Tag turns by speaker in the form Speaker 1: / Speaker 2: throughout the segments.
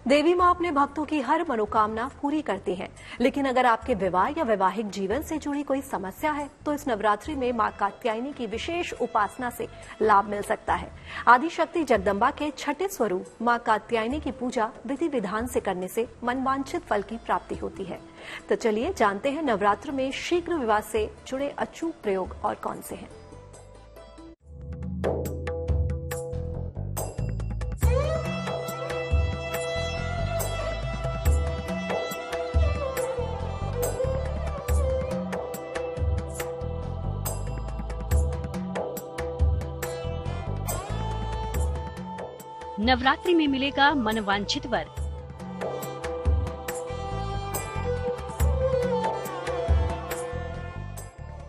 Speaker 1: देवी माँ अपने भक्तों की हर मनोकामना पूरी करती हैं। लेकिन अगर आपके विवाह या वैवाहिक जीवन से जुड़ी कोई समस्या है तो इस नवरात्रि में माँ कात्यायनी की विशेष उपासना से लाभ मिल सकता है। आदिशक्ति जगदम्बा के छठे स्वरूप माँ कात्यायनी की पूजा विधि विधान से करने से मनवांछित फल की प्राप्ति होती है। तो चलिए जानते हैं नवरात्र में शीघ्र विवाह से जुड़े अचूक प्रयोग और कौन से हैं।
Speaker 2: नवरात्रि में मिलेगा मनवांछित वर।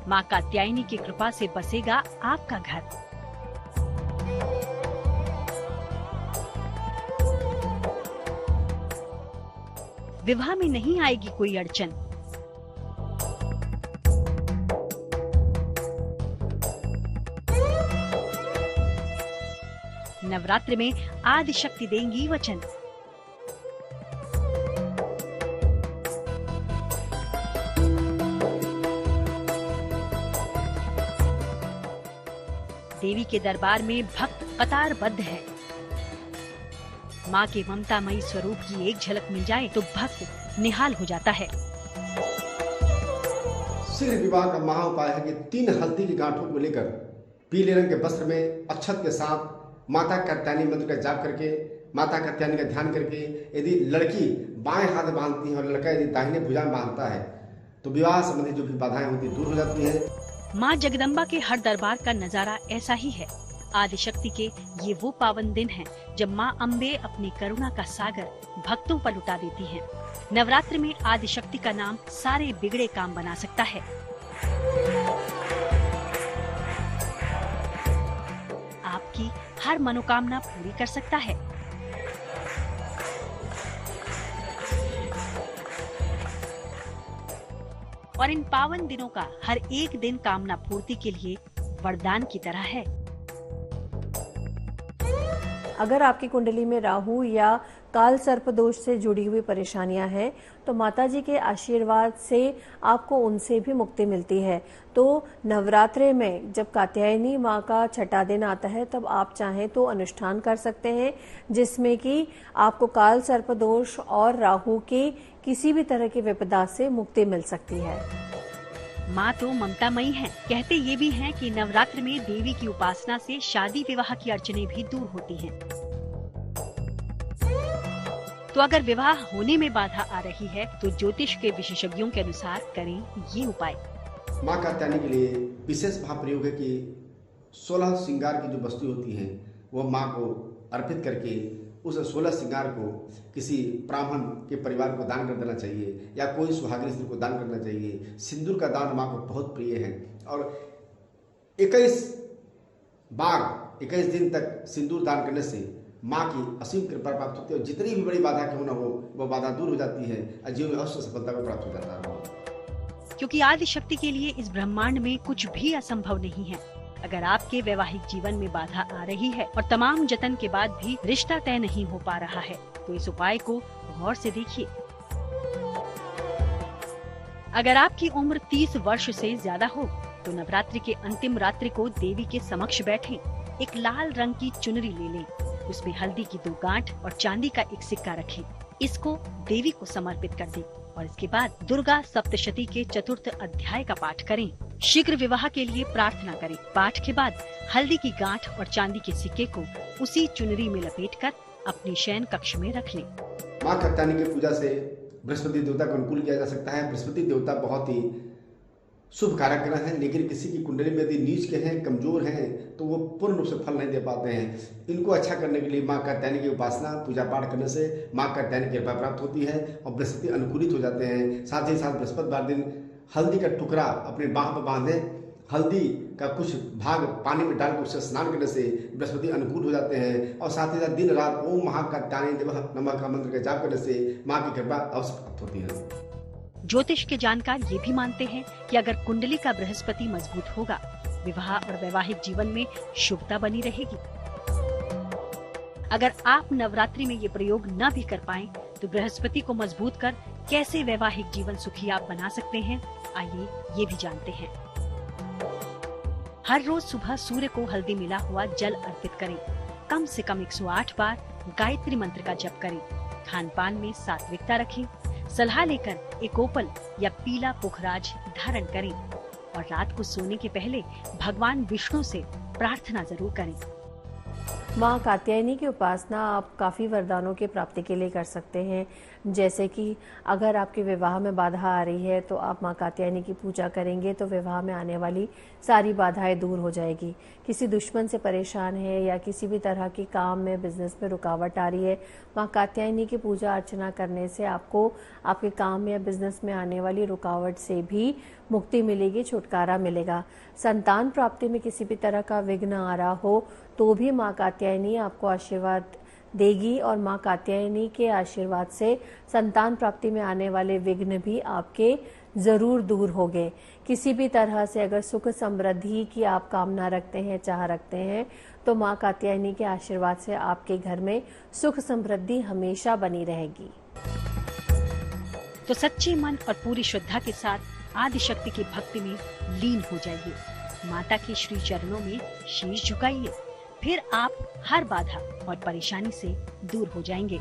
Speaker 2: मां कात्यायनी की कृपा से बसेगा आपका घर। विवाह में नहीं आएगी कोई अड़चन। नवरात्रि में आदिशक्ति देंगी वचन। देवी के दरबार में भक्त कतारबद्ध है। माँ के ममतामयी स्वरूप की एक झलक मिल जाए तो भक्त निहाल हो जाता है।
Speaker 3: शीघ्र विवाह का महा उपाय है कि 3 हल्दी की गांठों को लेकर पीले रंग के वस्त्र में अक्षत के साथ माता कात्यायनी मंत्र का जाप करके, माता कात्यायनी का ध्यान करके, यदि लड़की बाएं हाथ बांधती है और लड़का यदि दाहिने भुजा में बांधता है तो विवाह संबंधी जो भी बाधाएं होती दूर हो जाती है।
Speaker 2: माँ जगदम्बा के हर दरबार का नजारा ऐसा ही है। आदिशक्ति के ये वो पावन दिन हैं जब माँ अम्बे अपनी करुणा का सागर भक्तों पर लुटा देती हैं। नवरात्र में आदिशक्ति का नाम सारे बिगड़े काम बना सकता है। आपकी हर मनोकामना पूरी कर सकता है। और इन पावन दिनों का हर एक दिन कामना पूर्ति के लिए वरदान की तरह है।
Speaker 4: अगर आपकी कुंडली में राहु या काल सर्प दोष से जुड़ी हुई परेशानियां हैं तो माताजी के आशीर्वाद से आपको उनसे भी मुक्ति मिलती है। तो नवरात्रे में जब कात्यायनी माँ का छठा दिन आता है तब आप चाहें तो अनुष्ठान कर सकते हैं जिसमें कि आपको काल सर्प दोष और राहु की किसी भी तरह की विपदा से मुक्ति मिल सकती है।
Speaker 2: माँ तो ममतामयी है। कहते ये भी हैं कि नवरात्र में देवी की उपासना से शादी विवाह की अड़चनें भी दूर होती हैं। तो अगर विवाह होने में बाधा आ रही है तो ज्योतिष के विशेषज्ञों के अनुसार करें ये उपाय।
Speaker 3: माँ कात्यायनी के लिए विशेष भाव प्रयोग है कि 16 श्रृंगार की जो वस्तु होती है वो माँ को अर्पित करके उस 16 श्रृंगार को किसी ब्राह्मण के परिवार को दान कर देना चाहिए या कोई सुहागिन स्त्री को दान करना चाहिए। सिंदूर का दान माँ को बहुत प्रिय है और 21 बार 21 दिन तक सिंदूर दान करने से माँ की असीम कृपा प्राप्त होती है और जितनी भी बड़ी बाधा क्यों न हो वो बाधा दूर हो जाती है और जीवन में अवश्य सफलता को प्राप्त हो जाता है।
Speaker 2: क्योंकि आदिशक्ति के लिए इस ब्रह्मांड में कुछ भी असंभव नहीं है। अगर आपके वैवाहिक जीवन में बाधा आ रही है और तमाम जतन के बाद भी रिश्ता तय नहीं हो पा रहा है तो इस उपाय को गौर से देखिए। अगर आपकी उम्र 30 वर्ष से ज्यादा हो तो नवरात्रि के अंतिम रात्रि को देवी के समक्ष बैठें। एक लाल रंग की चुनरी ले लें, उसमें हल्दी की 2 गांठ और चांदी का एक सिक्का रखें। इसको देवी को समर्पित कर दें और इसके बाद दुर्गा सप्तशती के 4th अध्याय का पाठ करें। शीघ्र विवाह के लिए प्रार्थना करें। पाठ के बाद हल्दी की गांठ और चांदी के सिक्के को उसी चुनरी में लपेटकर अपने शयन कक्ष में रख लें।
Speaker 3: माँ कात्यायनी की पूजा से बृहस्पति देवता को अनुकूल किया जा सकता है। बृहस्पति देवता बहुत ही शुभ कारक ग्रह है, लेकिन किसी की कुंडली में यदि नीच के हैं, कमजोर हैं तो वो पूर्ण रूप से फल नहीं दे पाते हैं। इनको अच्छा करने के लिए माँ कात्यायनी की उपासना पूजा पाठ करने से माँ कात्यायनी की कृपा प्राप्त होती है और बृहस्पति अनुकूलित हो जाते हैं। साथ ही साथ बृहस्पतिवार दिन हल्दी का टुकड़ा अपने बाह पर बांधे, हल्दी का कुछ भाग पानी में डालकर उससे स्नान करने से बृहस्पति अनुकूल हो जाते हैं और साथ ही साथ दिन रात ओम महाकात्यायनी नमः का मंत्र का जाप करने से माँ की कृपा अवश्य प्राप्त होती है।
Speaker 2: ज्योतिष के जानकार ये भी मानते हैं कि अगर कुंडली का बृहस्पति मजबूत होगा विवाह और वैवाहिक जीवन में शुभता बनी रहेगी। अगर आप नवरात्रि में ये प्रयोग न भी कर पाएं, तो बृहस्पति को मजबूत कर कैसे वैवाहिक जीवन सुखी आप बना सकते हैं, आइए ये भी जानते हैं। हर रोज सुबह सूर्य को हल्दी मिला हुआ जल अर्पित करें। कम से कम 108 बार गायत्री मंत्र का जप करें। खान पान में सात्विकता रखें। सलाह लेकर एक ओपल या पीला पुखराज धारण करें और रात को सोने के पहले भगवान विष्णु से प्रार्थना जरूर करें।
Speaker 4: माँ कात्यायनी की उपासना आप काफ़ी वरदानों की प्राप्ति के लिए कर सकते हैं। जैसे कि अगर आपके विवाह में बाधा आ रही है तो आप माँ कात्यायनी की पूजा करेंगे तो विवाह में आने वाली सारी बाधाएं दूर हो जाएगी। किसी दुश्मन से परेशान है या किसी भी तरह की काम में, बिजनेस में रुकावट आ रही है, माँ कात्यायनी की पूजा अर्चना करने से आपको आपके काम या बिजनेस में आने वाली रुकावट से भी मुक्ति मिलेगी, छुटकारा मिलेगा। संतान प्राप्ति में किसी भी तरह का विघ्न आ रहा हो तो भी माँ कात्यायनी आपको आशीर्वाद देगी और माँ कात्यायनी के आशीर्वाद से संतान प्राप्ति में आने वाले विघ्न भी आपके जरूर दूर होंगे। किसी भी तरह से अगर सुख समृद्धि की आप कामना रखते हैं, चाह रखते हैं, तो माँ कात्यायनी के आशीर्वाद से आपके घर में सुख समृद्धि हमेशा बनी रहेगी।
Speaker 2: तो सच्चे मन और पूरी श्रद्धा के साथ आदिशक्ति की भक्ति में लीन हो जाइए। माता के श्री चरणों में शीश झुकाइए, फिर आप हर बाधा और परेशानी से दूर हो जाएंगे।